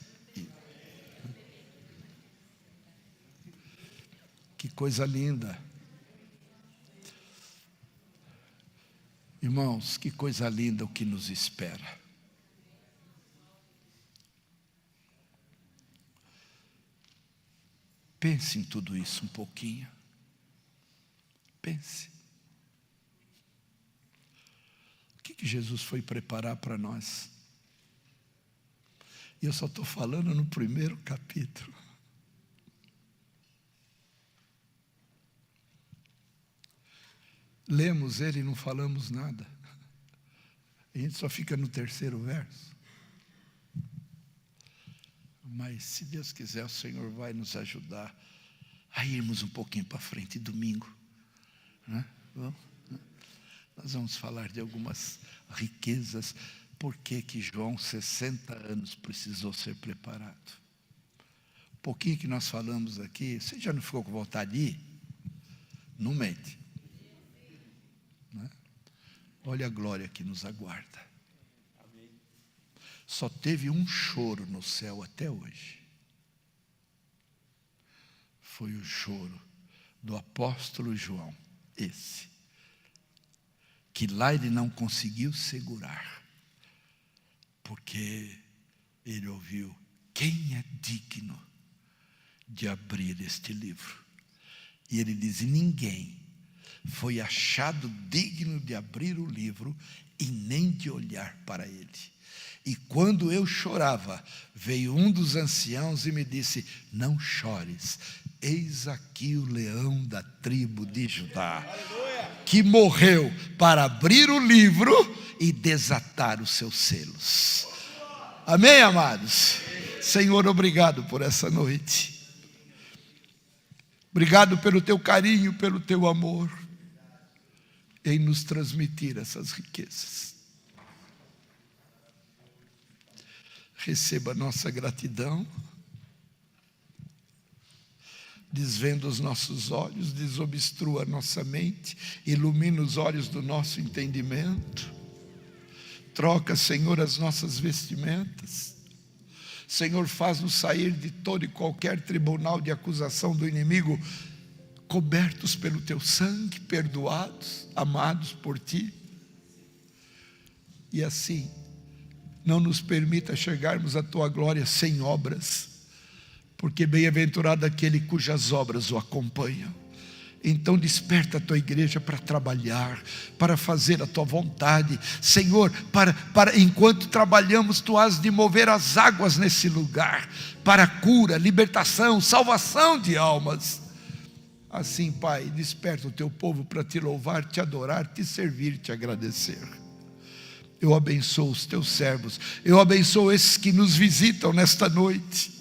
A: Que coisa linda. Irmãos, que coisa linda o que nos espera. Pense em tudo isso um pouquinho. Pense. O que Jesus foi preparar para nós? E eu só estou falando no primeiro capítulo. Lemos ele e não falamos nada. A gente só fica no terceiro verso. Mas se Deus quiser, o Senhor vai nos ajudar a irmos um pouquinho para frente domingo, né? Nós vamos falar de algumas riquezas. Por que João, 60 anos, precisou ser preparado? Um pouquinho que nós falamos aqui, você já não ficou com vontade de ir? Não mente. Né? Olha a glória que nos aguarda. Só teve um choro no céu até hoje. Foi o choro do apóstolo João, esse. Que lá ele não conseguiu segurar. Porque ele ouviu, quem é digno de abrir este livro? E ele diz, ninguém foi achado digno de abrir o livro e nem de olhar para ele. E quando eu chorava, veio um dos anciãos e me disse, não chores, eis aqui o leão da tribo de Judá, que morreu para abrir o livro e desatar os seus selos. Amém, amados? Senhor, obrigado por essa noite. Obrigado pelo teu carinho, pelo teu amor, em nos transmitir essas riquezas. Receba nossa gratidão, desvenda os nossos olhos, desobstrua a nossa mente, ilumina os olhos do nosso entendimento, troca, Senhor, as nossas vestimentas. Senhor, faz-nos sair de todo e qualquer tribunal de acusação do inimigo, cobertos pelo teu sangue, perdoados, amados por ti. E assim, não nos permita chegarmos à tua glória sem obras, porque bem-aventurado aquele cujas obras o acompanham. Então desperta a tua igreja para trabalhar, para fazer a tua vontade. Senhor, enquanto trabalhamos, tu has de mover as águas nesse lugar, para cura, libertação, salvação de almas. Assim, Pai, desperta o teu povo para te louvar, te adorar, te servir, te agradecer. Eu abençoo os teus servos, eu abençoo esses que nos visitam nesta noite.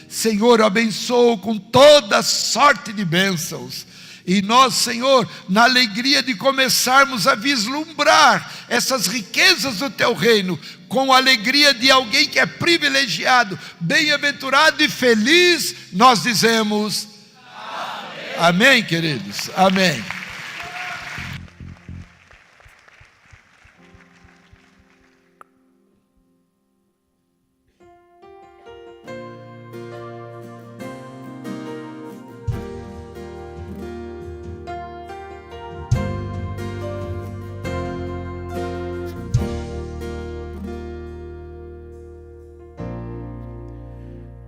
A: Senhor, eu abençoo com toda sorte de bênçãos. E nós, Senhor, na alegria de começarmos a vislumbrar essas riquezas do teu reino, com a alegria de alguém que é privilegiado, bem-aventurado e feliz, nós dizemos amém, amém, queridos, amém.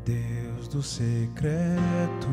C: Deus do secreto,